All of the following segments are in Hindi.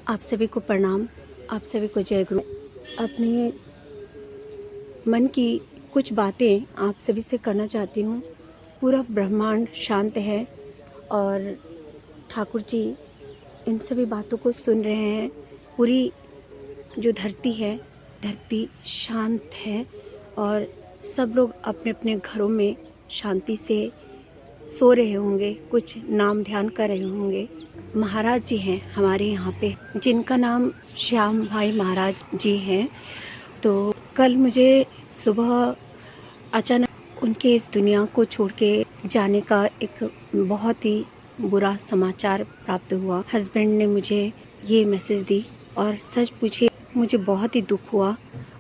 आप सभी को प्रणाम, आप सभी को जय गुरु। अपने मन की कुछ बातें आप सभी से करना चाहती हूँ। पूरा ब्रह्मांड शांत है और ठाकुर जी इन सभी बातों को सुन रहे हैं। पूरी जो धरती है, धरती शांत है और सब लोग अपने अपने घरों में शांति से सो रहे होंगे, कुछ नाम ध्यान कर रहे होंगे। महाराज जी हैं हमारे यहाँ पे, जिनका नाम श्याम भाई महाराज जी हैं। तो कल मुझे सुबह अचानक उनके इस दुनिया को छोड़ के जाने का एक बहुत ही बुरा समाचार प्राप्त हुआ। हस्बैंड ने मुझे ये मैसेज दी और सच पूछे मुझे बहुत ही दुख हुआ।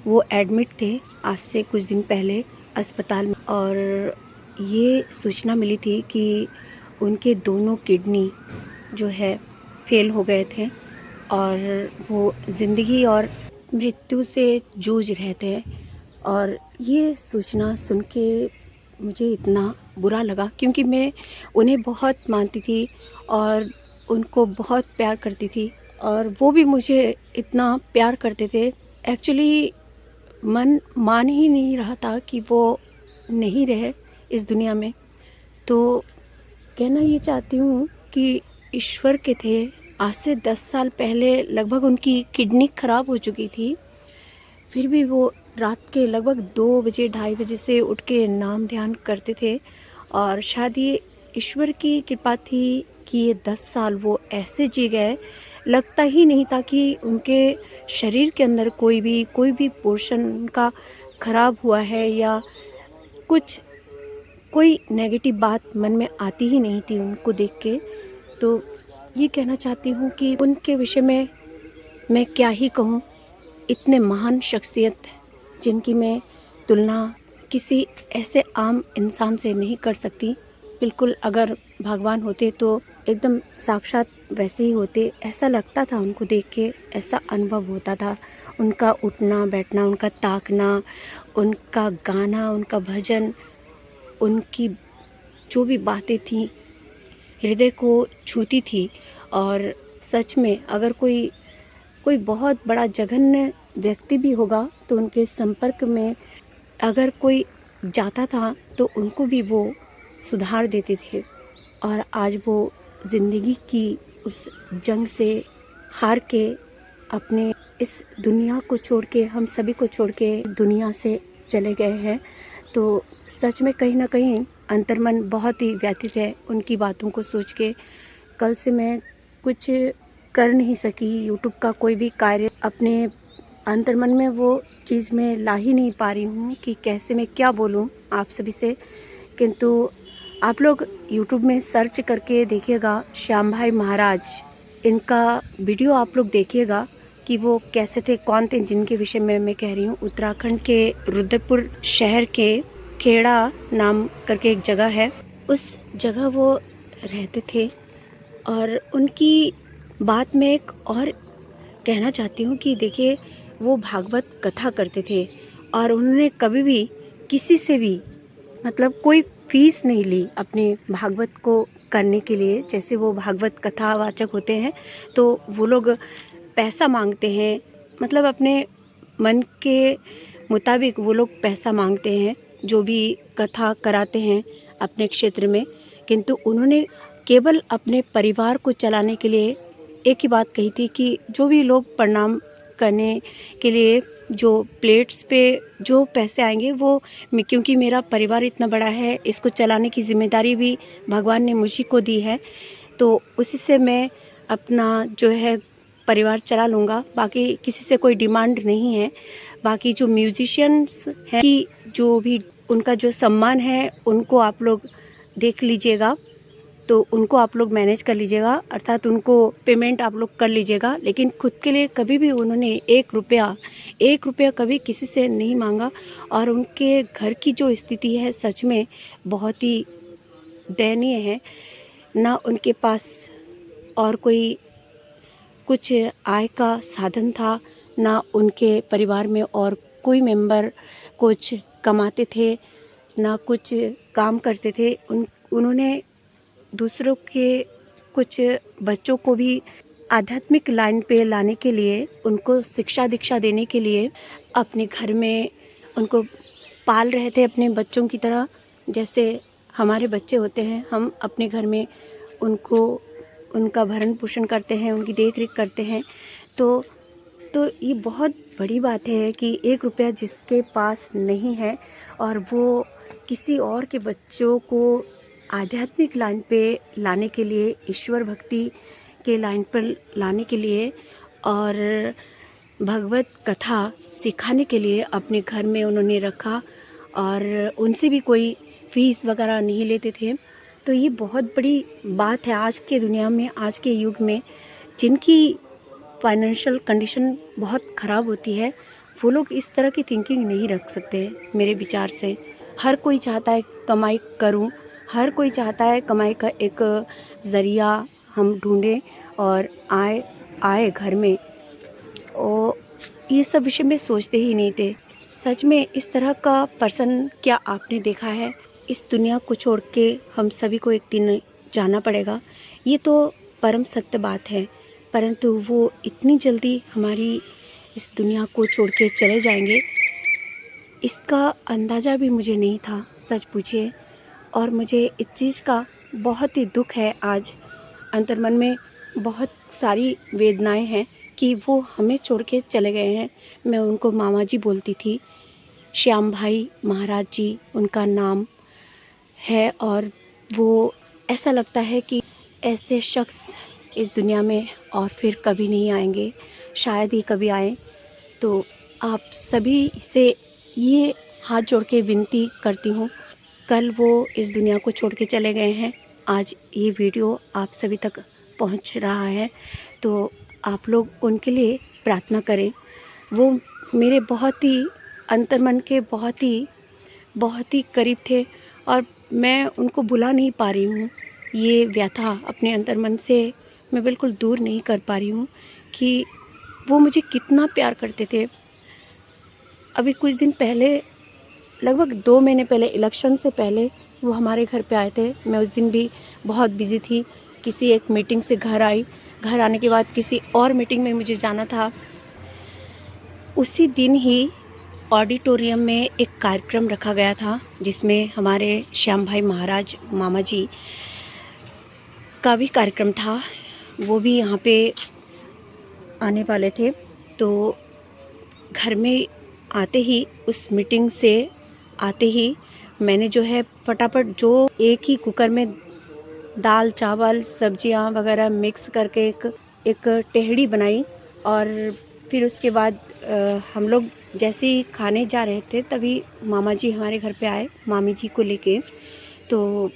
वो एडमिट थे आज से कुछ दिन पहले अस्पताल में और ये सूचना मिली थी कि उनके दोनों किडनी जो है फेल हो गए थे और वो ज़िंदगी और मृत्यु से जूझ रहे थे। और ये सूचना सुन के मुझे इतना बुरा लगा, क्योंकि मैं उन्हें बहुत मानती थी और उनको बहुत प्यार करती थी और वो भी मुझे इतना प्यार करते थे। एक्चुअली मन मान ही नहीं रहा था कि वो नहीं रहे इस दुनिया में। तो कहना ये चाहती हूँ कि ईश्वर के थे। आज से 10 साल पहले लगभग उनकी किडनी खराब हो चुकी थी, फिर भी वो रात के लगभग 2 बजे 2:30 बजे से उठ के नाम ध्यान करते थे। और शायद ये ईश्वर की कृपा थी कि ये 10 साल वो ऐसे जी गए। लगता ही नहीं था कि उनके शरीर के अंदर कोई भी पोर्शन उनका खराब हुआ है या कुछ कोई नेगेटिव बात मन में आती ही नहीं थी उनको देख के। तो ये कहना चाहती हूँ कि उनके विषय में मैं क्या ही कहूँ। इतने महान शख्सियत जिनकी मैं तुलना किसी ऐसे आम इंसान से नहीं कर सकती। बिल्कुल अगर भगवान होते तो एकदम साक्षात वैसे ही होते, ऐसा लगता था उनको देख के, ऐसा अनुभव होता था। उनका उठना बैठना, उनका ताकना, उनका गाना, उनका भजन, उनकी जो भी बातें थीं हृदय को छूती थी। और सच में अगर कोई बहुत बड़ा जघन्य व्यक्ति भी होगा तो उनके संपर्क में अगर कोई जाता था तो उनको भी वो सुधार देते थे। और आज वो ज़िंदगी की उस जंग से हार के अपने इस दुनिया को छोड़ के, हम सभी को छोड़ के दुनिया से चले गए हैं। तो सच में कहीं ना कहीं अंतर्मन बहुत ही व्यथित है उनकी बातों को सोच के। कल से मैं कुछ कर नहीं सकी, यूट्यूब का कोई भी कार्य अपने अंतर्मन में वो चीज़ में ला ही नहीं पा रही हूँ कि कैसे मैं क्या बोलूँ आप सभी से। किंतु आप लोग यूट्यूब में सर्च करके देखिएगा श्याम भाई महाराज, इनका वीडियो आप लोग देखिएगा कि वो कैसे थे, कौन थे, जिनके विषय में मैं कह रही हूँ। उत्तराखंड के रुद्रपुर शहर के खेड़ा नाम करके एक जगह है, उस जगह वो रहते थे। और उनकी बात में एक और कहना चाहती हूँ कि देखिए, वो भागवत कथा करते थे और उन्होंने कभी भी किसी से भी मतलब कोई फीस नहीं ली अपने भागवत को करने के लिए। जैसे वो भागवत कथावाचक होते हैं तो वो लोग पैसा मांगते हैं, मतलब अपने मन के मुताबिक वो लोग पैसा मांगते हैं जो भी कथा कराते हैं अपने क्षेत्र में। किंतु उन्होंने केवल अपने परिवार को चलाने के लिए एक ही बात कही थी कि जो भी लोग प्रणाम करने के लिए जो प्लेट्स पे जो पैसे आएंगे वो क्योंकि मेरा परिवार इतना बड़ा है, इसको चलाने की जिम्मेदारी भी भगवान ने मुझी को दी है, तो उसी से मैं अपना जो है परिवार चला लूँगा। बाकी किसी से कोई डिमांड नहीं है। बाकी जो म्यूजिशियंस हैं कि जो भी उनका जो सम्मान है उनको आप लोग देख लीजिएगा, तो उनको आप लोग मैनेज कर लीजिएगा, अर्थात उनको पेमेंट आप लोग कर लीजिएगा। लेकिन खुद के लिए कभी भी उन्होंने एक रुपया कभी किसी से नहीं मांगा। और उनके घर की जो स्थिति है सच में बहुत ही दयनीय है। ना उनके पास और कोई कुछ आय का साधन था, ना उनके परिवार में और कोई मेंबर कुछ कमाते थे, ना कुछ काम करते थे। उन्होंने दूसरों के कुछ बच्चों को भी आध्यात्मिक लाइन पे लाने के लिए, उनको शिक्षा दीक्षा देने के लिए अपने घर में उनको पाल रहे थे अपने बच्चों की तरह। जैसे हमारे बच्चे होते हैं, हम अपने घर में उनको उनका भरण पोषण करते हैं, उनकी देख रेख करते हैं। तो ये बहुत बड़ी बात है कि 1 रुपया जिसके पास नहीं है और वो किसी और के बच्चों को आध्यात्मिक लाइन पे लाने के लिए, ईश्वर भक्ति के लाइन पर लाने के लिए और भगवत कथा सिखाने के लिए अपने घर में उन्होंने रखा, और उनसे भी कोई फीस वगैरह नहीं लेते थे। तो ये बहुत बड़ी बात है आज के दुनिया में, आज के युग में, जिनकी फाइनेंशियल कंडीशन बहुत ख़राब होती है, वो लोग इस तरह की थिंकिंग नहीं रख सकते मेरे विचार से। हर कोई चाहता है कमाई करूं, हर कोई चाहता है कमाई का एक ज़रिया हम ढूंढें और आए घर में। और ये सब विषय में सोचते ही नहीं थे। सच में इस तरह का पर्सन क्या आपने देखा है? इस दुनिया को छोड़ के हम सभी को एक दिन जाना पड़ेगा, ये तो परम सत्य बात है, परंतु वो इतनी जल्दी हमारी इस दुनिया को छोड़ के चले जाएंगे, इसका अंदाज़ा भी मुझे नहीं था, सच पूछिए। और मुझे इस चीज़ का बहुत ही दुख है। आज अंतर्मन में बहुत सारी वेदनाएं हैं कि वो हमें छोड़ के चले गए हैं। मैं उनको मामा जी बोलती थी, श्याम भाई महाराज जी उनका नाम है। और वो ऐसा लगता है कि ऐसे शख्स इस दुनिया में और फिर कभी नहीं आएंगे, शायद ही कभी आए। तो आप सभी से ये हाथ जोड़ के विनती करती हूँ, कल वो इस दुनिया को छोड़ के चले गए हैं, आज ये वीडियो आप सभी तक पहुँच रहा है, तो आप लोग उनके लिए प्रार्थना करें। वो मेरे बहुत ही अंतर्मन के बहुत ही करीब थे और मैं उनको भुला नहीं पा रही हूँ। ये व्यथा अपने अंतर्मन से मैं बिल्कुल दूर नहीं कर पा रही हूँ कि वो मुझे कितना प्यार करते थे। अभी कुछ दिन पहले, लगभग 2 महीने पहले, इलेक्शन से पहले वो हमारे घर पे आए थे। मैं उस दिन भी बहुत बिज़ी थी, किसी एक मीटिंग से घर आई। घर आने के बाद किसी और मीटिंग में मुझे जाना था। उसी दिन ही ऑडिटोरियम में एक कार्यक्रम रखा गया था, जिसमें हमारे श्याम भाई महाराज मामा जी का भी कार्यक्रम था। वो भी यहाँ पे आने वाले थे। तो घर में आते ही, उस मीटिंग से आते ही मैंने जो है फटाफट जो एक ही कुकर में दाल चावल सब्जियां वगैरह मिक्स करके एक टेहड़ी बनाई। और फिर उसके बाद हम लोग जैसे ही खाने जा रहे थे, तभी मामा जी हमारे घर पे आए, मामी जी को लेके। तो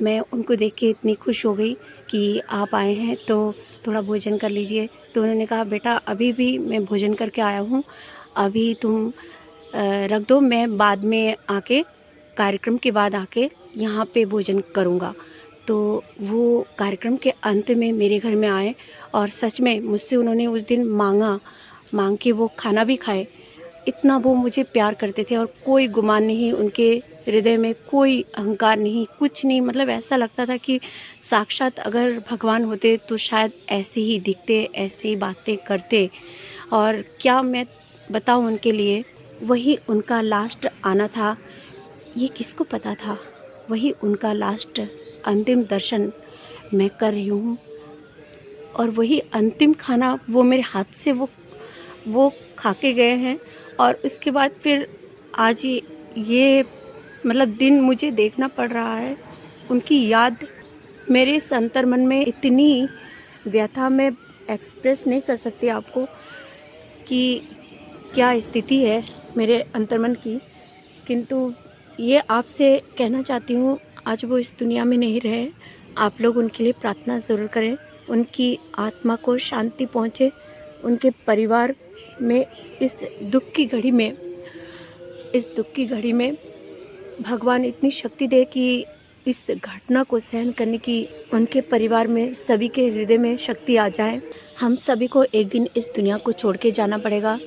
मैं उनको देख के इतनी खुश हो गई कि आप आए हैं तो थोड़ा भोजन कर लीजिए। तो उन्होंने कहा, बेटा अभी भी मैं भोजन करके आया हूँ, अभी तुम रख दो, मैं बाद में आके, कार्यक्रम के बाद आके यहाँ पे भोजन करूँगा। तो वो कार्यक्रम के अंत में मेरे घर में आए और सच में मुझसे उन्होंने उस दिन मांग के वो खाना भी खाए। इतना वो मुझे प्यार करते थे और कोई गुमान नहीं, उनके हृदय में कोई अहंकार नहीं, कुछ नहीं। मतलब ऐसा लगता था कि साक्षात अगर भगवान होते तो शायद ऐसे ही दिखते, ऐसे ही बातें करते। और क्या मैं बताऊं उनके लिए, वही उनका लास्ट आना था, ये किसको पता था। वही उनका लास्ट अंतिम दर्शन मैं कर रही हूँ और वही अंतिम खाना वो मेरे हाथ से वो खा के गए हैं। और उसके बाद फिर आज ये मतलब दिन मुझे देखना पड़ रहा है। उनकी याद मेरे इस अंतर्मन में इतनी व्यथा मैं एक्सप्रेस नहीं कर सकती आपको कि क्या स्थिति है मेरे अंतर्मन की। किंतु ये आपसे कहना चाहती हूँ, आज वो इस दुनिया में नहीं रहे, आप लोग उनके लिए प्रार्थना ज़रूर करें, उनकी आत्मा को शांति पहुँचे, उनके परिवार में इस दुख की घड़ी में भगवान इतनी शक्ति दे कि इस घटना को सहन करने की उनके परिवार में, सभी के हृदय में शक्ति आ जाए। हम सभी को एक दिन इस दुनिया को छोड़ के जाना पड़ेगा,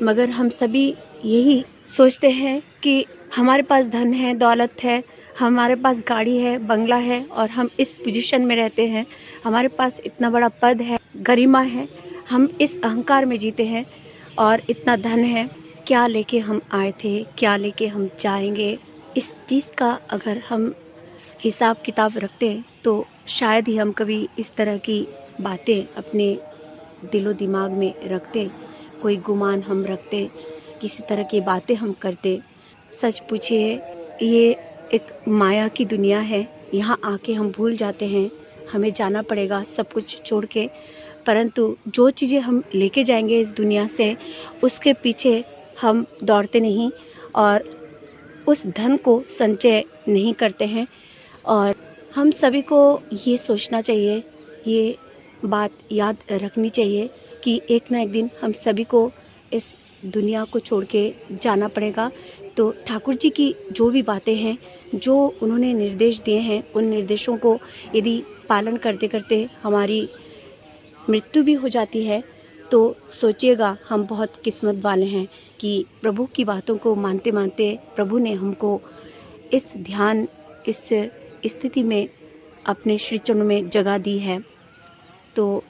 मगर हम सभी यही सोचते हैं कि हमारे पास धन है, दौलत है, हमारे पास गाड़ी है, बंगला है और हम इस पोजीशन में रहते हैं, हमारे पास इतना बड़ा पद है, गरिमा है, हम इस अहंकार में जीते हैं और इतना धन है। क्या लेके हम आए थे, क्या लेके हम जाएंगे, इस चीज़ का अगर हम हिसाब किताब रखते तो शायद ही हम कभी इस तरह की बातें अपने दिलो दिमाग में रखते, कोई गुमान हम रखते, किसी तरह की बातें हम करते। सच पूछिए, ये एक माया की दुनिया है, यहाँ आके हम भूल जाते हैं, हमें जाना पड़ेगा सब कुछ छोड़ के। परंतु जो चीज़ें हम लेके जाएंगे इस दुनिया से, उसके पीछे हम दौड़ते नहीं और उस धन को संचय नहीं करते हैं। और हम सभी को ये सोचना चाहिए, ये बात याद रखनी चाहिए कि एक ना एक दिन हम सभी को इस दुनिया को छोड़ के जाना पड़ेगा। तो ठाकुर जी की जो भी बातें हैं, जो उन्होंने निर्देश दिए हैं, उन निर्देशों को यदि पालन करते करते हमारी मृत्यु भी हो जाती है तो सोचिएगा हम बहुत किस्मत वाले हैं कि प्रभु की बातों को मानते मानते प्रभु ने हमको इस ध्यान, इस स्थिति में अपने श्री चरणों में जगह दी है। तो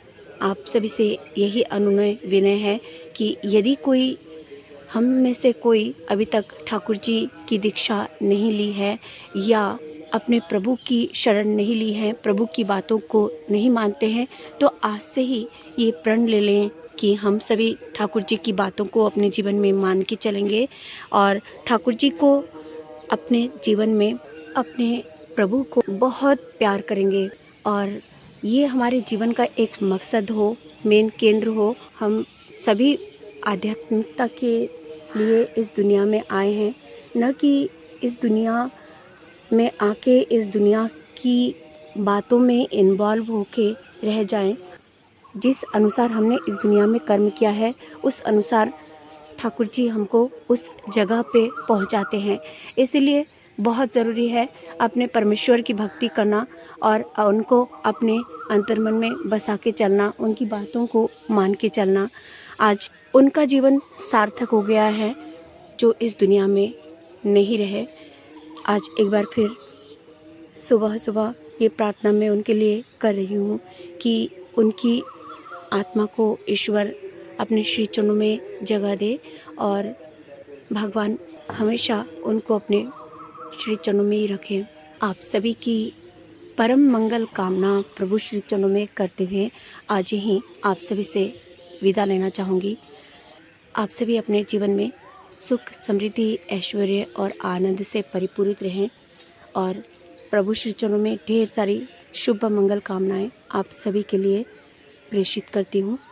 आप सभी से यही अनुनय विनय है कि यदि कोई हम में से कोई अभी तक ठाकुर जी की दीक्षा नहीं ली है या अपने प्रभु की शरण नहीं ली है, प्रभु की बातों को नहीं मानते हैं, तो आज से ही ये प्रण ले लें कि हम सभी ठाकुर जी की बातों को अपने जीवन में मान के चलेंगे और ठाकुर जी को अपने जीवन में, अपने प्रभु को बहुत प्यार करेंगे और ये हमारे जीवन का एक मकसद हो, मेन केंद्र हो। हम सभी आध्यात्मिकता के लिए इस दुनिया में आए हैं, न कि इस दुनिया में आके इस दुनिया की बातों में इन्वॉल्व होके रह जाएं। जिस अनुसार हमने इस दुनिया में कर्म किया है, उस अनुसार ठाकुर जी हमको उस जगह पे पहुंचाते हैं। इसलिए बहुत ज़रूरी है अपने परमेश्वर की भक्ति करना और उनको अपने अंतर्मन में बसा के चलना, उनकी बातों को मान के चलना। आज उनका जीवन सार्थक हो गया है जो इस दुनिया में नहीं रहे। आज एक बार फिर सुबह सुबह ये प्रार्थना मैं उनके लिए कर रही हूँ कि उनकी आत्मा को ईश्वर अपने श्री चरणों में जगह दे और भगवान हमेशा उनको अपने श्री चरणों में ही रखें। आप सभी की परम मंगल कामना प्रभु श्री चरणों में करते हुए आज ही आप सभी से विदा लेना चाहूँगी। आप सभी अपने जीवन में सुख, समृद्धि, ऐश्वर्य और आनंद से परिपूरित रहें और प्रभु श्री चरणों में ढेर सारी शुभ मंगल कामनाएं आप सभी के लिए प्रेषित करती हूँ।